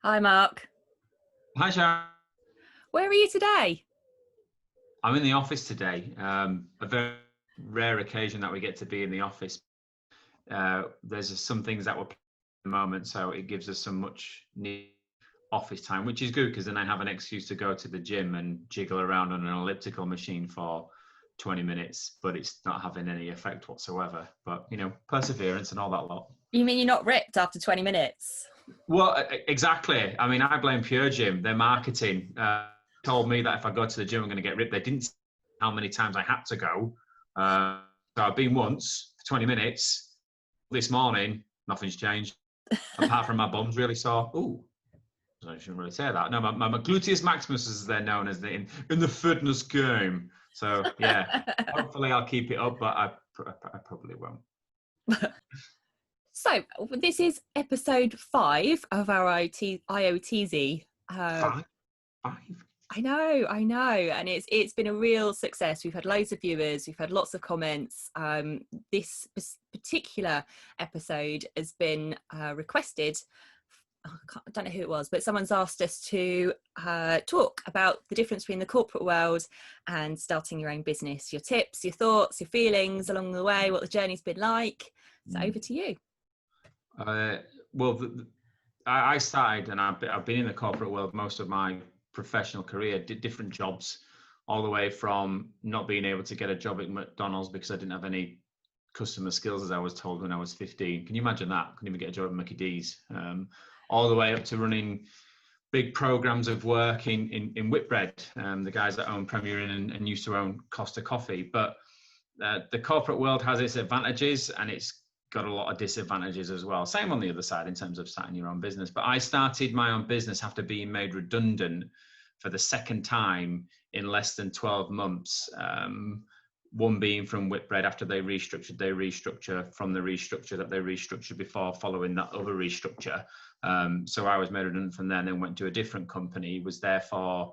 Hi, Mark. Hi, Sharon. Where are you today? I'm in the office today. A very rare occasion that we get to be in the office. There's some things that we're planning at the moment, so it gives us some much needed office time, which is good because then I have an excuse to go to the gym and jiggle around on an elliptical machine for 20 minutes, but it's not having any effect whatsoever. But, perseverance and all that lot. You mean you're not ripped after 20 minutes? Well, exactly. I mean, I blame Pure Gym. Their marketing told me that if I go to the gym, I'm going to get ripped. They didn't say how many times I had to go. So I've been once for 20 minutes. This morning, nothing's changed. Apart from my bum's really sore. Ooh, I shouldn't really say that. No, my gluteus maximus, as they're known as in the fitness game. So, yeah, hopefully I'll keep it up, but I probably won't. So this is episode 5 of our IoTsy. Five? I know, and it's been a real success. We've had loads of viewers, we've had lots of comments. This particular episode has been requested. I don't know who it was, but someone's asked us to talk about the difference between the corporate world and starting your own business. Your tips, your thoughts, your feelings along the way, what the journey's been like. So over to you. I started, and I've been in the corporate world most of my professional career, did different jobs, all the way from not being able to get a job at McDonald's because I didn't have any customer skills, as I was told when I was 15. Can you imagine that? Couldn't even get a job at Mickey D's. All the way up to running big programs of work in Whitbread, the guys that own Premier Inn and used to own Costa Coffee. But the corporate world has its advantages and it's got a lot of disadvantages as well. Same on the other side in terms of starting your own business. But I started my own business after being made redundant for the second time in less than 12 months. One being from Whitbread after they restructure from the restructure that they restructured before, following that other restructure. So I was made redundant from there and then went to a different company, was there for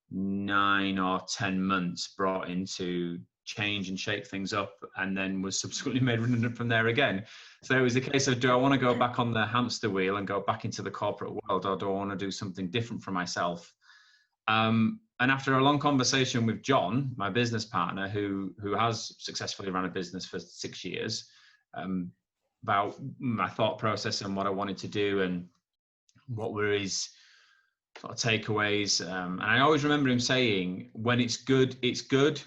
9 or 10 months, brought in to change and shake things up, and then was subsequently made redundant from there again. So it was a case of, do I want to go back on the hamster wheel and go back into the corporate world, or do I want to do something different for myself? And after a long conversation with John, my business partner, who has successfully run a business for 6 years, about my thought process and what I wanted to do and what were his sort of takeaways. And I always remember him saying, when it's good, it's good.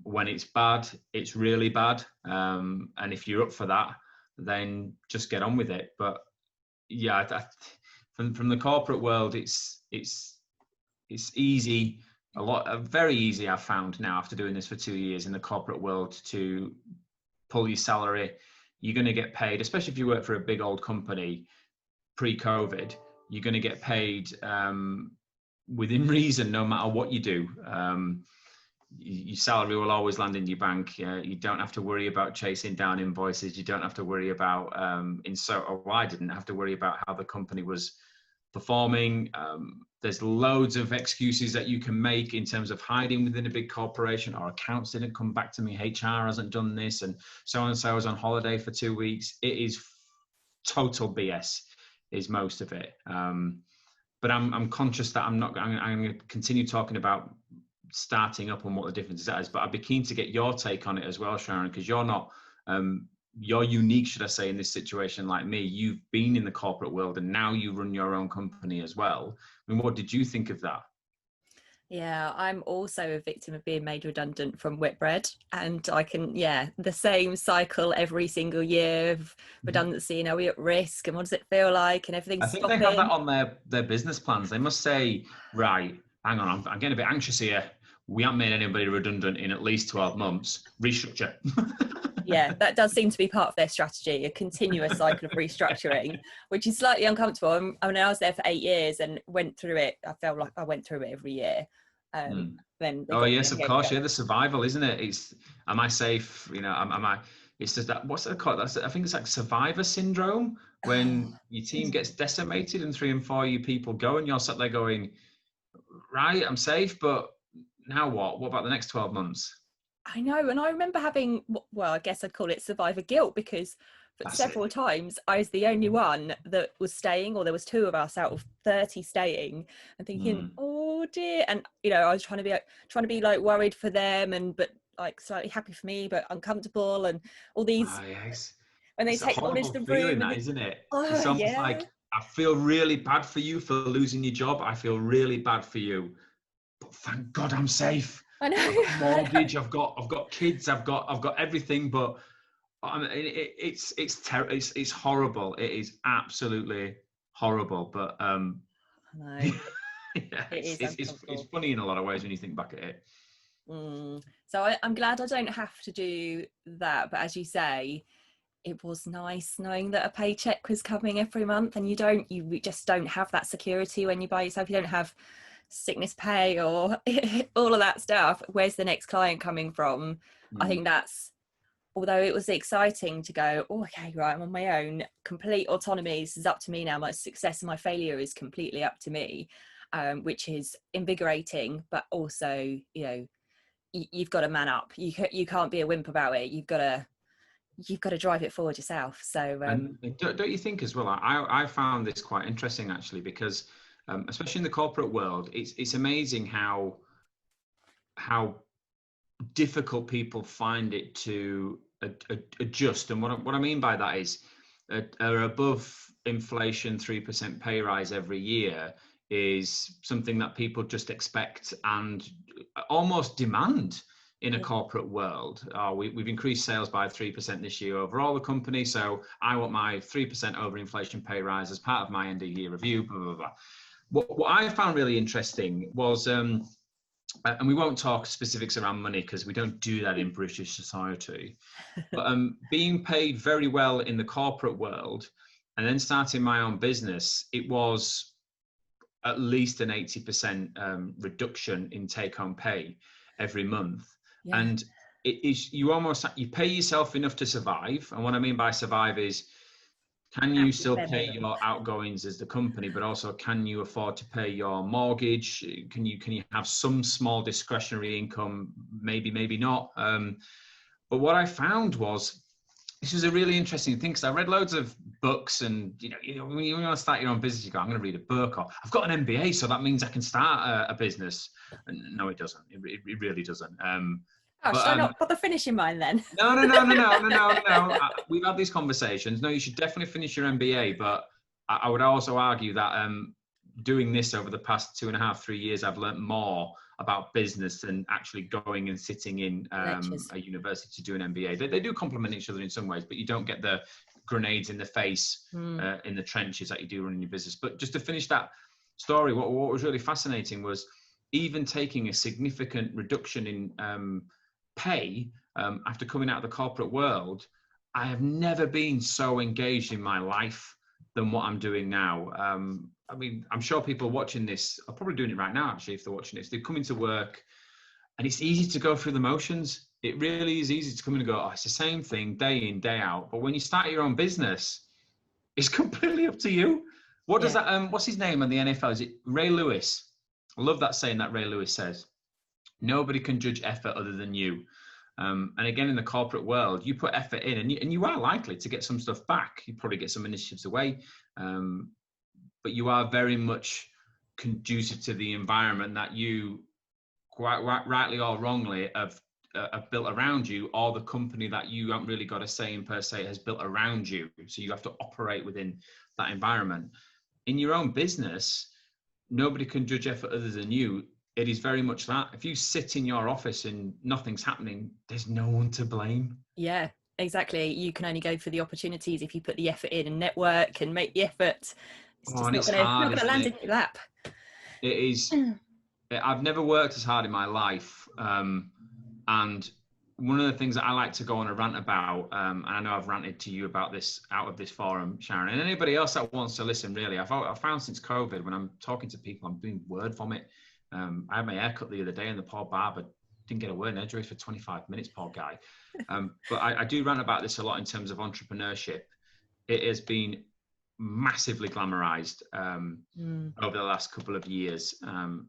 When it's bad, it's really bad. And if you're up for that, then just get on with it. But yeah, from the corporate world, it's easy, very easy. I've found now after doing this for 2 years in the corporate world to pull your salary. You're going to get paid, especially if you work for a big old company pre-COVID, you're going to get paid within reason, no matter what you do. Your salary will always land in your bank. You don't have to worry about chasing down invoices. You don't have to worry about, I didn't have to worry about how the company was performing. There's loads of excuses that you can make in terms of hiding within a big corporation. Our accounts didn't come back to me. HR hasn't done this. And so was on holiday for 2 weeks. It is total BS is most of it. But I'm conscious that I'm going to continue talking about starting up and what the difference is, but I'd be keen to get your take on it as well, Sharon, because you're not, you're unique, should I say, in this situation like me. You've been in the corporate world and now you run your own company as well. I mean, what did you think of that? Yeah, I'm also a victim of being made redundant from Whitbread, and I can, the same cycle every single year of redundancy. Are we at risk, and what does it feel like, and everything's stopping. They have that on their business plans. They must say, right, hang on, I'm getting a bit anxious here. We haven't made anybody redundant in at least 12 months. Restructure. Yeah, that does seem to be part of their strategy, a continuous cycle of restructuring, which is slightly uncomfortable. I mean, I was there for 8 years and went through it. I felt like I went through it every year. Then yes, of course. Yeah, the survival, isn't it? It's, am I safe? Am I? It's just that, what's it called? I think it's like survivor syndrome, when your team gets decimated and 3 and 4 you people go, and you're sat there going, right, I'm safe, but now what? What about the next 12 months? I know. And I remember having, well, I guess I'd call it survivor guilt, because but That's it. several times I was the only one that was staying, or there was 2 of us out of 30 staying, and thinking, Mm. oh dear. And I was trying to be like worried for them, and but like slightly happy for me, but uncomfortable, and all these, Yes. when they It's a take them all into horrible the feeling, room and that, isn't it? oh It's almost yeah. like, I feel really bad for you for losing your job. I feel really bad for you, but thank God I'm safe. I know. I've got a I know. mortgage. I've got kids. I've got everything. But I mean, it's horrible. It is absolutely horrible. But I know. yeah, It is it's uncomfortable. funny in a lot of ways when you think back at it. So I'm glad I don't have to do that, but as you say, it was nice knowing that a paycheck was coming every month, and you just don't have that security when you buy yourself. You don't have sickness pay or all of that stuff. Where's the next client coming from? I Mm. think that's, although it was exciting to go, oh, okay, right, I'm on my own, complete autonomy, this is up to me now, my success and my failure is completely up to me, which is invigorating, but also, you've got to man up. You can't be a wimp about it. You've got to drive it forward yourself. So And don't you think as well? I found this quite interesting, actually, because especially in the corporate world, it's amazing how difficult people find it to adjust. And what I mean by that is a above inflation 3% pay rise every year is something that people just expect and almost demand in a corporate world. We've increased sales by 3% this year overall, the company, so I want my 3% over inflation pay rise as part of my end of year review, blah, blah, blah. What I found really interesting was and we won't talk specifics around money because we don't do that in British society. But being paid very well in the corporate world and then starting my own business, it was at least an 80% reduction in take-home pay every month. yeah, And it is, you pay yourself enough to survive. And what I mean by survive is, can you absolute still bare pay minimum. your outgoings as the company, but also can you afford to pay your mortgage? Can you have some small discretionary income? Maybe not. But what I found was, this was a really interesting thing, because I read loads of books, and when you want to start your own business, you go, I'm going to read a book, or I've got an MBA, so that means I can start a business. And no, it doesn't. It really doesn't. Oh, should I not bother finishing mine then? No. We've had these conversations. No, you should definitely finish your MBA, but I would also argue that doing this over the past 2.5, 3 years, I've learned more about business than actually going and sitting in Lectures. a university to do an MBA. They do complement each other in some ways, but you don't get the grenades in the face in the trenches that you do running your business. But just to finish that story, what was really fascinating was, even taking a significant reduction in pay after coming out of the corporate world, I have never been so engaged in my life than what I'm doing now. I mean, I'm sure people watching this are probably doing it right now, actually, if they're watching this. They're coming to work, and it's easy to go through the motions. It really is easy to come in and go, oh, it's the same thing day in, day out. But when you start your own business, it's completely up to you. What does Yeah. that, what's his name on the NFL? Is it Ray Lewis? I love that saying that Ray Lewis says. Nobody can judge effort other than you. And again, in the corporate world, you put effort in, and you are likely to get some stuff back. You probably get some initiatives away, but you are very much conducive to the environment that you, quite rightly or wrongly, have built around you, or the company that you haven't really got a say in per se has built around you. So you have to operate within that environment. In your own business, nobody can judge effort other than you. It is very much that. If you sit in your office and nothing's happening, there's no one to blame. Yeah, exactly. You can only go for the opportunities if you put the effort in and network and make the effort. It's Oh, just and not it's gonna hard, isn't land it? in your lap. It is. I've never worked as hard in my life. And one of the things that I like to go on a rant about, and I know I've ranted to you about this out of this forum, Sharon, and anybody else that wants to listen, really, I've found since COVID, when I'm talking to people, I'm doing word vomit. I had my hair cut the other day, and the poor barber didn't get a word in edgeways for 25 minutes, poor guy. But I do rant about this a lot in terms of entrepreneurship. It has been massively glamorized over the last couple of years,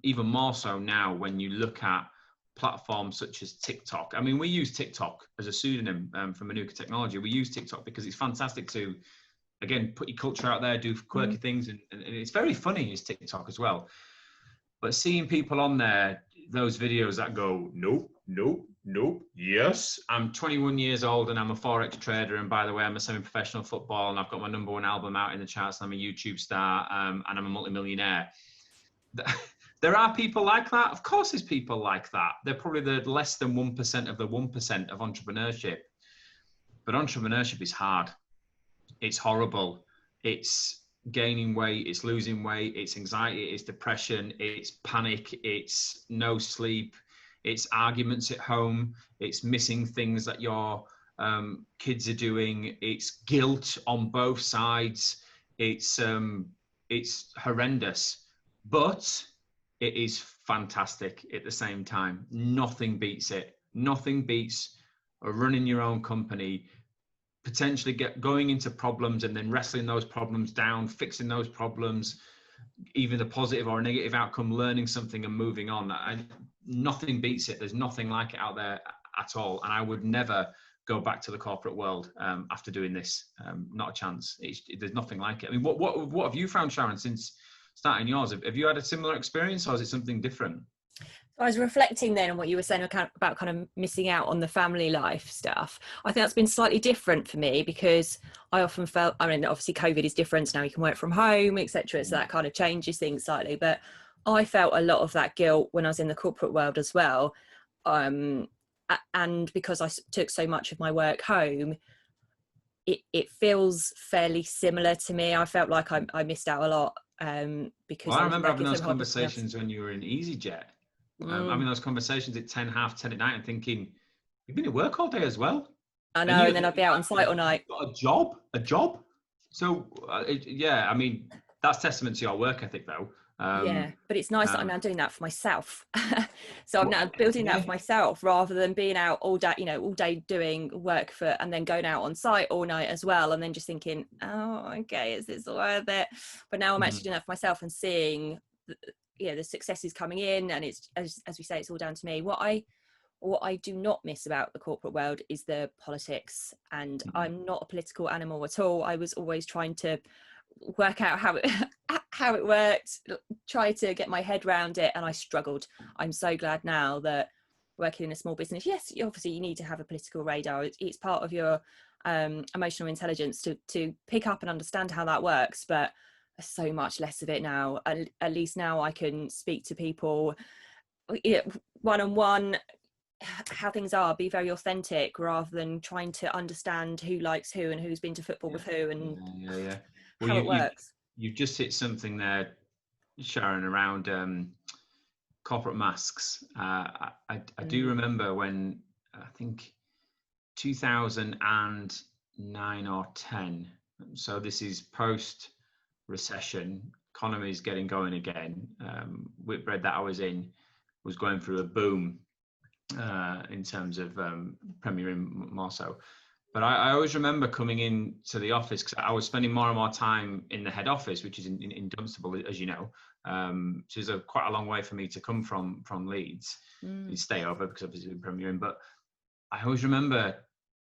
even more so now when you look at platforms such as TikTok. I mean, we use TikTok as a pseudonym for Manuka Technology. We use TikTok because it's fantastic to, again, put your culture out there, do quirky things, and it's very funny, is TikTok as well. But seeing people on there, those videos that go, nope, nope, nope, yes, I'm 21 years old and I'm a Forex trader, and by the way, I'm a semi-professional football, and I've got my #1 album out in the charts, and I'm a YouTube star, and I'm a multimillionaire. There are people like that. Of course there's people like that. They're probably the less than 1% of the 1% of entrepreneurship. But entrepreneurship is hard. It's horrible. It's gaining weight, it's losing weight, it's anxiety, it's depression, it's panic, it's no sleep, it's arguments at home, it's missing things that your kids are doing, it's guilt on both sides, it's horrendous, but it is fantastic at the same time. Nothing beats it. Nothing beats running your own company, potentially going into problems and then wrestling those problems down, fixing those problems, even the positive or negative outcome, learning something and moving on. Nothing beats it. There's nothing like it out there at all. And I would never go back to the corporate world after doing this. Not a chance. There's nothing like it. I mean, what have you found, Sharon, since starting yours? Have you had a similar experience, or is it something different? I was reflecting then on what you were saying about kind of missing out on the family life stuff. I think that's been slightly different for me, because I often felt, I mean, obviously COVID is different now, you can work from home, etc. So that kind of changes things slightly. But I felt a lot of that guilt when I was in the corporate world as well. And because I took so much of my work home, it feels fairly similar to me. I felt like I missed out a lot because Well, I I was remember having working those so hard. conversations when you were in EasyJet. Having those conversations at 10, half 10 at night, and thinking, you've been at work all day as well. I know, and then I'd be out on site all night. Got a job. So yeah, I mean, that's testament to your work ethic, though. Yeah, but it's nice that I'm now doing that for myself. So I'm now building that for myself, rather than being out all day, all day doing work and then going out on site all night as well, and then just thinking, oh, okay, is this worth it? But now I'm actually doing that for myself and seeing the successes coming in, and it's as we say, it's all down to me. What I do not miss about the corporate world is the politics, and I'm not a political animal at all. I was always trying to work out how it worked, try to get my head around it, and I struggled. I'm so glad now that working in a small business, yes, obviously you need to have a political radar. It's part of your emotional intelligence to pick up and understand how that works, but so much less of it now. At least now I can speak to people one-on-one, how things are, be very authentic, rather than trying to understand who likes who and who's been to football with who and well, how it works. You've just hit something there, Sharon, around corporate masks. I do remember when, I think 2009 or 10, so this is post recession, economy is getting going again. Whitbread that I was in was going through a boom in terms of premiering more so. But I always remember coming in to the office, because I was spending more and more time in the head office, which is in Dunstable, as you know. So it's quite a long way for me to come from Leeds and stay over, because obviously we're premiering. But I always remember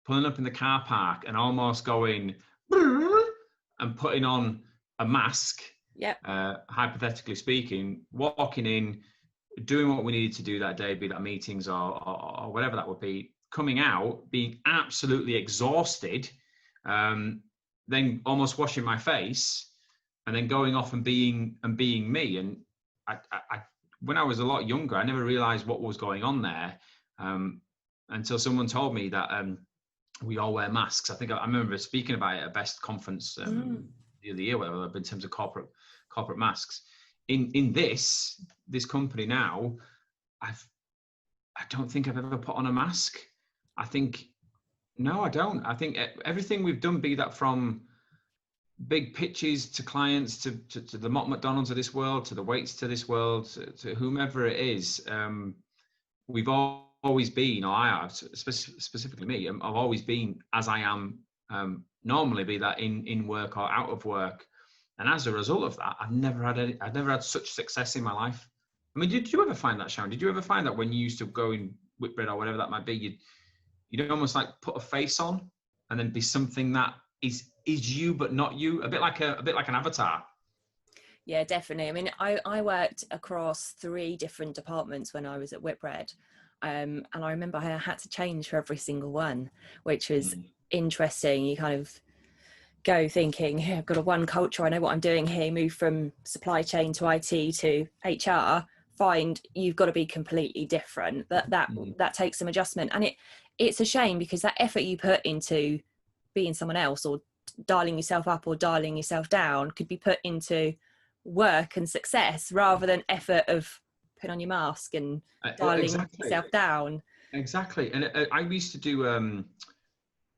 pulling up in the car park and almost going and putting on a mask, hypothetically speaking, walking in, doing what we needed to do that day, be that meetings or whatever that would be, coming out, being absolutely exhausted, then almost washing my face, and then going off and being me. And I when I was a lot younger, I never realized what was going on there until someone told me that we all wear masks. I think I remember speaking about it at Best Conference the other year, whatever, in terms of corporate masks. In this company now, I don't think I've ever put on a mask. I think no, I don't. I think everything we've done, be that from big pitches to clients, to the McDonald's of this world, to the Waits to this world, to whomever it is, we've always been, or I have, specifically me, I've always been as I am normally, be that in work or out of work. And as a result of that, I've never had such success in my life. I mean, did you ever find that, Sharon? Did you ever find that when you used to go in Whitbread or whatever that might be, you'd almost like put a face on and then be something that is you but not you, a bit like an avatar. Yeah, definitely. I mean, I worked across 3 different departments when I was at Whitbread. And I remember I had to change for every single one, which was interesting. You kind of go thinking, hey, I've got a one culture, I know what I'm doing here, move from supply chain to IT to HR, find you've got to be completely different. That takes some adjustment. And it's a shame because that effort you put into being someone else or dialing yourself up or dialing yourself down could be put into work and success rather than effort of putting on your mask and dialing Exactly. yourself down. Exactly. And I used to do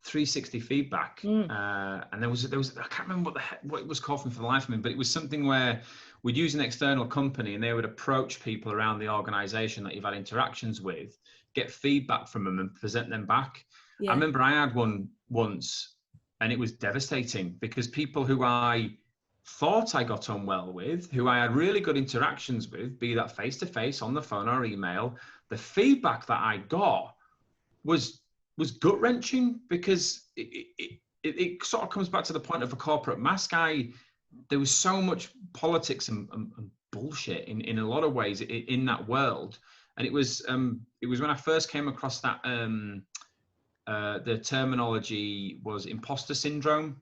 360 feedback, and there was I can't remember what it was called for the life of me, but it was something where we'd use an external company and they would approach people around the organization that you've had interactions with, get feedback from them and present them back. Yeah. I remember I had one once and it was devastating because people who I thought I got on well with, who I had really good interactions with, be that face to face, on the phone or email, the feedback that I got was gut wrenching because it sort of comes back to the point of a corporate mask. There was so much politics and bullshit in a lot of ways in that world, and it was when I first came across that. The terminology was imposter syndrome.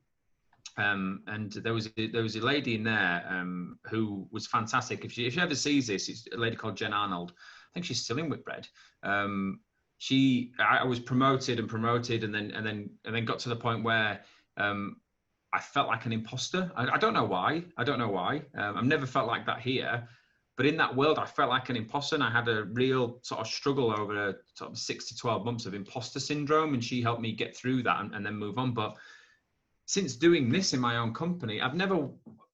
And there was a lady in there who was fantastic. If she ever sees this, it's a lady called Jen Arnold. I think she's still in Whitbread. I was promoted and then got to the point where I felt like an imposter. I don't know why. I've never felt like that here, but in that world, I felt like an imposter, and I had a real sort of struggle over sort of 6 to 12 months of imposter syndrome, and she helped me get through that and then move on. But since doing this in my own company,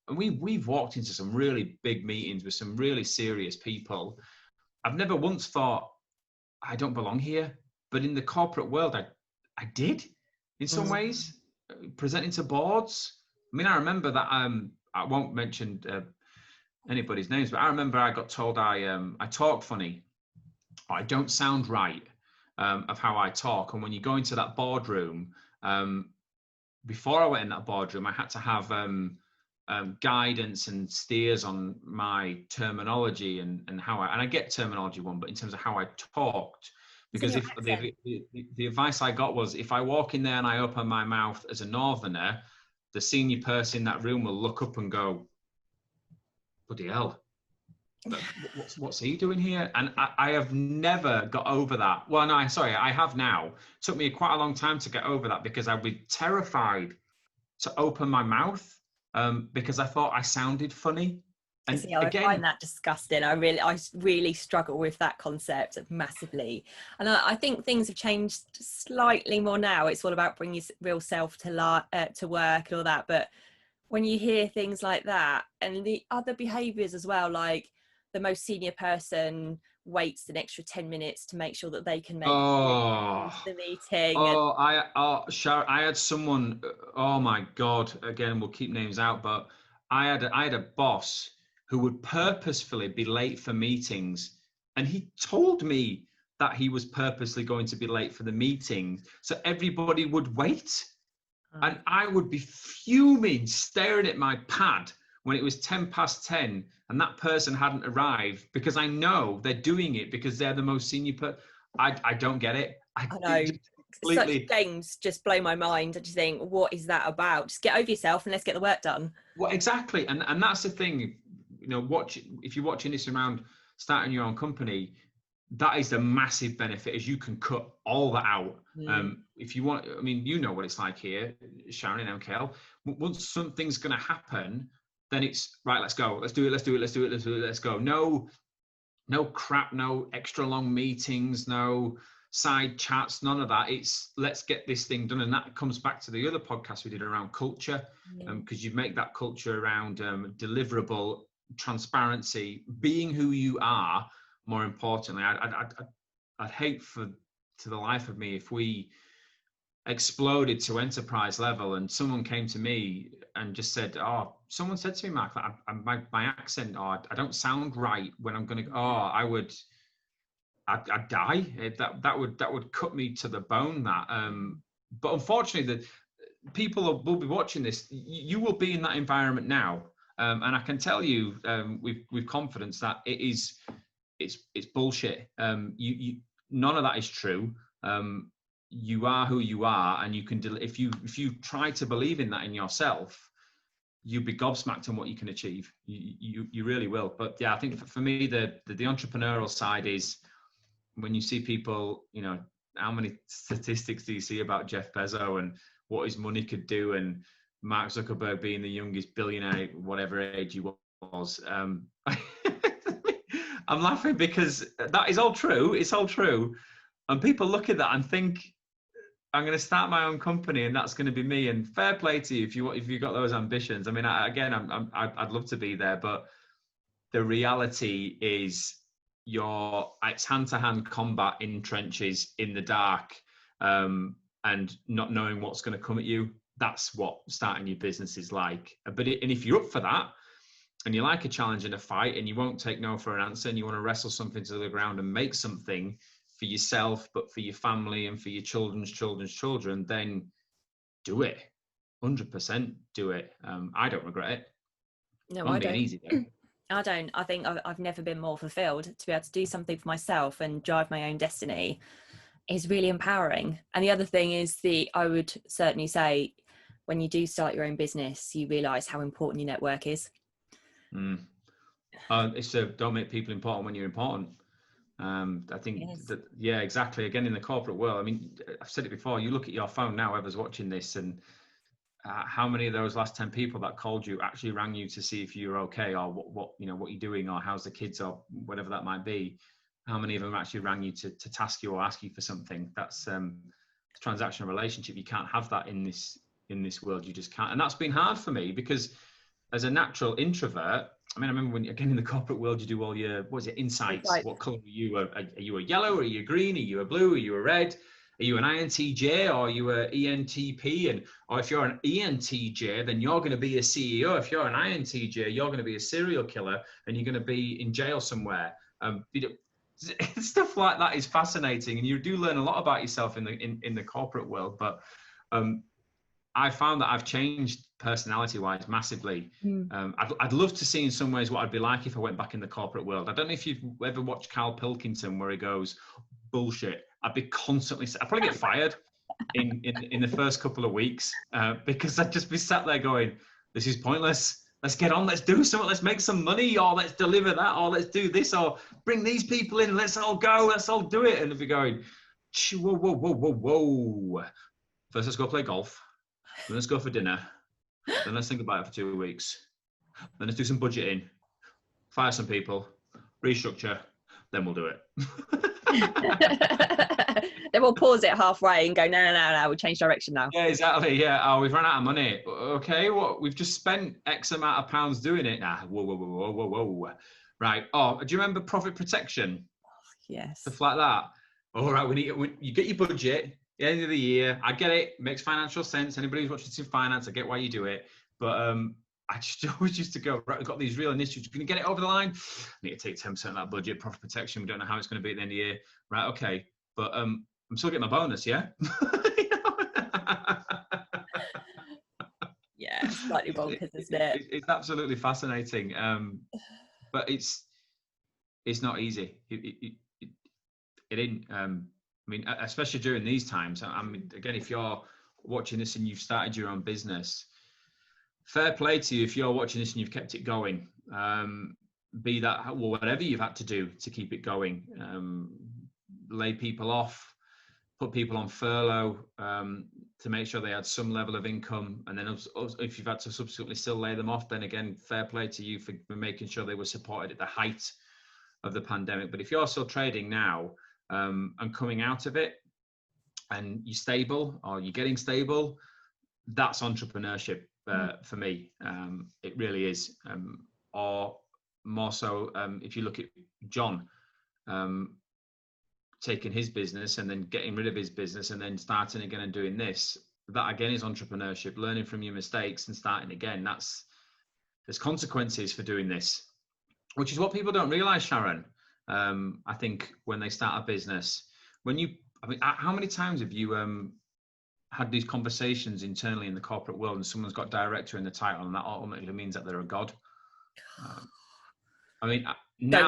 we've walked into some really big meetings with some really serious people. I've never once thought I don't belong here, but in the corporate world, I did in some ways, presenting to boards. I mean, I remember that I won't mention anybody's names, but I remember I got told I talk funny, or I don't sound right of how I talk. And when you go into that boardroom, before I went in that boardroom, I had to have guidance and steers on my terminology and how I get terminology one, but in terms of how I talked, because if the advice I got was, if I walk in there and I open my mouth as a northerner, the senior person in that room will look up and go, bloody hell, what's he doing here? And I have never got over that. Well, no, I have now. It took me quite a long time to get over that because I'd be terrified to open my mouth because I thought I sounded funny. And see, I find that disgusting. I really struggle with that concept massively. And I think things have changed slightly more now. It's all about bringing your real self to work and all that. But when you hear things like that and the other behaviours as well, like the most senior person waits an extra 10 minutes to make sure that they can make the meeting. I had someone, oh my God, again, we'll keep names out, but I had a boss who would purposefully be late for meetings. And he told me that he was purposely going to be late for the meeting, so everybody would wait. And I would be fuming, staring at my pad when it was 10 past 10 and that person hadn't arrived, because I know they're doing it because they're the most senior person. I don't get it. I know. Such games just blow my mind. I just think, what is that about? Just get over yourself and let's get the work done. Well, exactly. And that's the thing, if you're watching this around starting your own company, that is the massive benefit, is you can cut all that out. If you want, I mean, you know what it's like here, Sharon and MKL. Once something's going to happen, then it's right. Let's go. Let's do it. Let's go. No crap. No extra long meetings. No side chats. None of that. It's let's get this thing done. And that comes back to the other podcast we did around culture, because you make that culture around deliverable, transparency, being who you are. More importantly, I'd hate to the life of me if we exploded to enterprise level and someone came to me and just said, oh, someone said to me, Mark, my accent, or I don't sound right when I'm going to, I'd die. That would cut me to the bone. But unfortunately, the people will be watching this. You will be in that environment now, and I can tell you with confidence that it's bullshit. None of that is true. You are who you are, and you can. If you try to believe in that in yourself, you'll be gobsmacked on what you can achieve. You really will. But yeah, I think for me, the entrepreneurial side is when you see people, how many statistics do you see about Jeff Bezos and what his money could do, and Mark Zuckerberg being the youngest billionaire, whatever age he was. I'm laughing because that is all true. It's all true. And people look at that and think, I'm going to start my own company and that's going to be me. And fair play to you if you've got those ambitions. I mean, I'd love to be there, but the reality is it's hand-to-hand combat in trenches in the dark, and not knowing what's going to come at you. That's what starting your business is like. And if you're up for that, and you like a challenge and a fight, and you won't take no for an answer, and you want to wrestle something to the ground and make something for yourself, but for your family and for your children's children, then do it. 100% do it. I don't regret it. No, I don't. Easy, though. I don't. I think I've never been more fulfilled. To be able to do something for myself and drive my own destiny is really empowering. And the other thing is I would certainly say, when you do start your own business, you realise how important your network is. It's don't make people important when you're important. I think that, yeah, exactly. Again, in the corporate world, I mean, I've said it before, you look at your phone now, whoever's watching this, and how many of those last 10 people that called you actually rang you to see if you're okay, or what you're doing, or how's the kids, or whatever that might be. How many of them actually rang you to task you or ask you for something? That's a transactional relationship. You can't have that in this world. You just can't. And that's been hard for me because as a natural introvert, I mean, I remember when, again, in the corporate world, you do all your, insights? What color are you? Are you a yellow? Are you a green? Are you a blue? Are you a red? Are you an INTJ, or are you a ENTP? Or if you're an ENTJ, then you're going to be a CEO. If you're an INTJ, you're going to be a serial killer, and you're going to be in jail somewhere. Stuff like that is fascinating, and you do learn a lot about yourself in the corporate world. But I found that I've changed personality-wise massively. I'd love to see in some ways what I'd be like if I went back in the corporate world. I don't know if you've ever watched Carl Pilkington, where he goes, bullshit. I'd probably get fired in the first couple of weeks because I'd just be sat there going, this is pointless. Let's get on. Let's do something. Let's make some money, or let's deliver that, or let's do this, or bring these people in. Let's all go. Let's all do it. And if you're going, whoa. First, let's go play golf. Then let's go for dinner. Then let's think about it for 2 weeks. Then let's do some budgeting, fire some people, restructure. Then we'll do it. Then we'll pause it halfway and go, no, we'll change direction now. Yeah, exactly. Yeah. Oh, we've run out of money. Okay, what? We've just spent X amount of pounds doing it. Nah, whoa. Right. Oh, do you remember profit protection? Yes. Stuff like that. All right, you get your budget at the end of the year. I get it. Makes financial sense. Anybody who's watching this in finance, I get why you do it. But I just always used to go, right, we've got these real initiatives. Going to get it over the line. I need to take 10% of that budget, profit protection. We don't know how it's going to be at the end of the year. Right, okay. But I'm still getting my bonus, yeah? Yeah, slightly bonkers, isn't it? It's absolutely fascinating. But it's not easy. It ain't. I mean, especially during these times. I mean, again, if you're watching this and you've started your own business, fair play to you if you're watching this and you've kept it going. Be that whatever you've had to do to keep it going. Lay people off, put people on furlough to make sure they had some level of income. And then if you've had to subsequently still lay them off, then again, fair play to you for making sure they were supported at the height of the pandemic. But if you're still trading now and coming out of it and you're stable or you're getting stable, that's entrepreneurship for me. It really is. Or more so, if you look at John, taking his business and then getting rid of his business and then starting again and doing this, that again is entrepreneurship, learning from your mistakes and starting again. There's consequences for doing this, which is what people don't realize, Sharon. I think when they start a business, how many times have you had these conversations internally in the corporate world and someone's got director in the title and that ultimately means that they're a god? Don't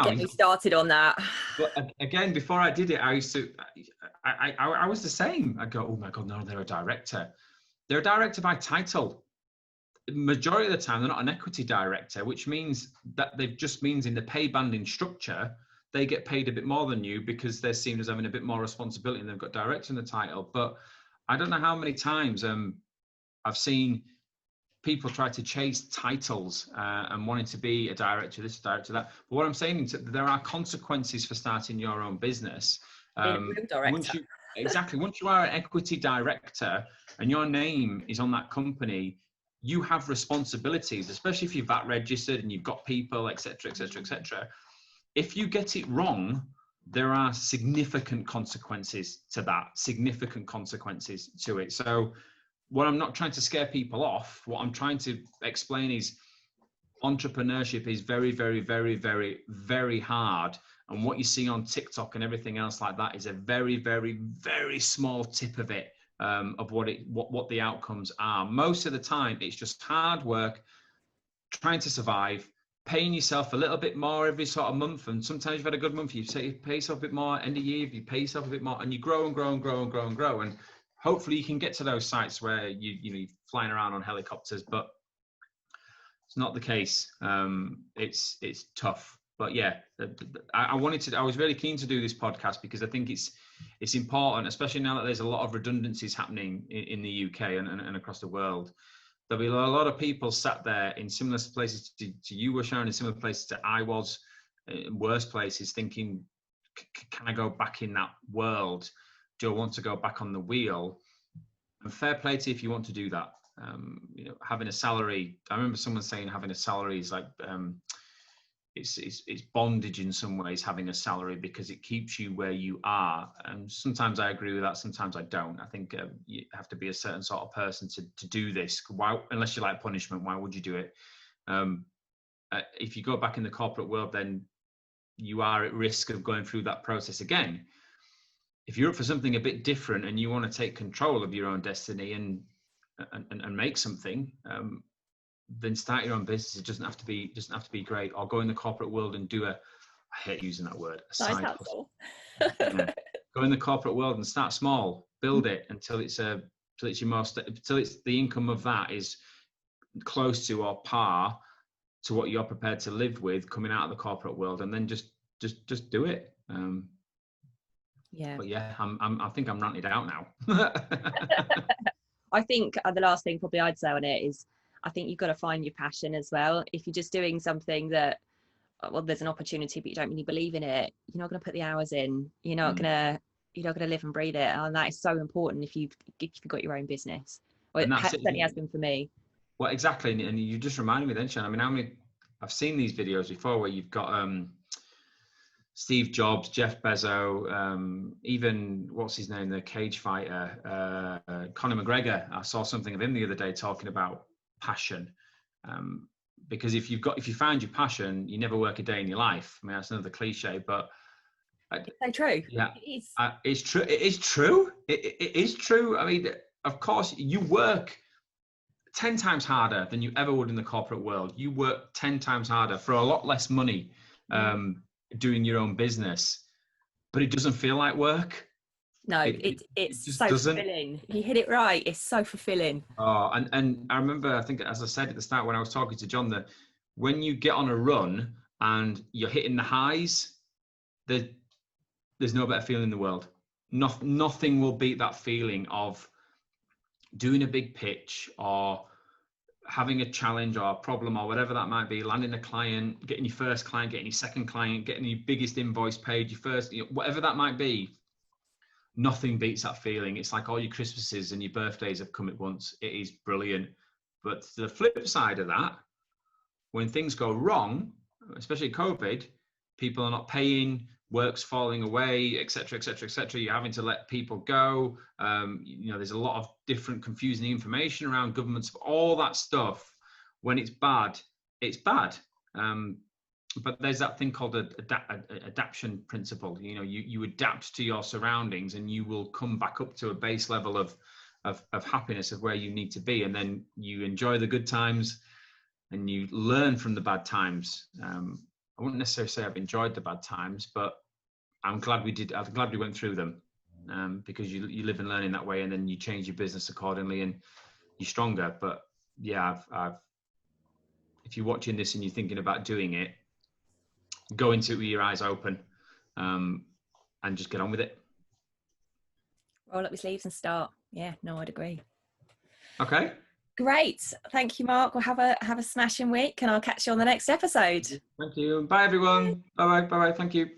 get me started on that. But again, before I did it, I used to, I was the same. I go, oh my God, no, they're a director. They're a director by title. Majority of the time, they're not an equity director, which means that means in the pay banding structure, they get paid a bit more than you because they're seen as having a bit more responsibility and they've got director in the title. But I don't know how many times I've seen people try to chase titles and wanting to be a director, this, director, that. But what I'm saying is that there are consequences for starting your own business. Once you are an equity director and your name is on that company, you have responsibilities, especially if you're VAT registered and you've got people, etc., etc., etc. If you get it wrong, there are significant consequences to that, significant consequences to it. So what I'm not trying to scare people off, what I'm trying to explain is entrepreneurship is very, very, very, very, very hard. And what you see on TikTok and everything else like that is a very, very, very small tip of it, of what the outcomes are. Most of the time, it's just hard work, trying to survive, paying yourself a little bit more every sort of month. And sometimes you've had a good month, you pay yourself a bit more. End of year, you pay yourself a bit more, and you grow and grow and grow and grow and grow. And hopefully you can get to those sites where you're flying around on helicopters, but it's not the case. It's tough. But yeah, I was really keen to do this podcast because I think it's important, especially now that there's a lot of redundancies happening in the UK and across the world. There'll be a lot of people sat there in similar places to you were, Sharon, in similar places to I was, worse places, thinking, can I go back in that world? Do I want to go back on the wheel? And fair play to you if you want to do that. Having a salary, I remember someone saying having a salary is like, it's bondage in some ways, having a salary, because it keeps you where you are. And sometimes I agree with that, sometimes I don't. I think you have to be a certain sort of person to do this. Why, unless you like punishment, why would you do it? If you go back in the corporate world, then you are at risk of going through that process again. If you're up for something a bit different and you want to take control of your own destiny and make something, then start your own business. It doesn't have to be great, or go in the corporate world and do I hate using that word, a side hustle. Yeah. Go in the corporate world and start small, build it until it's the income of that is close to or par to what you're prepared to live with coming out of the corporate world, and then just do it. Yeah. But yeah, I think I'm ranted out now. I think the last thing probably I'd say on it is, I think you've got to find your passion as well. If you're just doing something that, well, there's an opportunity, but you don't really believe in it, you're not going to put the hours in. You're not going to live and breathe it. And that is so important if you've got your own business. Well, it certainly has been for me. Well, exactly. And you just reminded me then, Shannon, I mean, I've seen these videos before where you've got Steve Jobs, Jeff Bezos, even what's his name, the cage fighter, Conor McGregor. I saw something of him the other day talking about passion, because if you find your passion, you never work a day in your life. I mean, that's another cliche, but it's so true. Yeah, it is. It's true. It is true. It is true. I mean, of course, you work 10 times harder than you ever would in the corporate world. You work 10 times harder for a lot less money, doing your own business, but it doesn't feel like work. No, it's just so fulfilling. You hit it right. It's so fulfilling. Oh, and I remember, I think, as I said at the start when I was talking to John, that when you get on a run and you're hitting the highs, there's no better feeling in the world. Nothing will beat that feeling of doing a big pitch or having a challenge or a problem or whatever that might be, landing a client, getting your first client, getting your second client, getting your biggest invoice paid, your first, whatever that might be. Nothing beats that feeling. It's like all your Christmases and your birthdays have come at once. It is brilliant. But the flip side of that, when things go wrong, especially COVID, people are not paying, work's falling away, etc., etc., etc. You're having to let people go. There's a lot of different confusing information around governments, all that stuff. When it's bad, it's bad. But there's that thing called adaption principle. You adapt to your surroundings, and you will come back up to a base level of happiness, of where you need to be, and then you enjoy the good times, and you learn from the bad times. I wouldn't necessarily say I've enjoyed the bad times, but I'm glad we did. I'm glad we went through them, because you live and learn in that way, and then you change your business accordingly, and you're stronger. But yeah, if you're watching this and you're thinking about doing it, go into it with your eyes open, and just get on with it. Roll up your sleeves and start. Yeah, no, I'd agree. Okay. Great. Thank you, Mark. We'll have a smashing week, and I'll catch you on the next episode. Thank you. Bye, everyone. Bye-bye. Bye-bye. Thank you.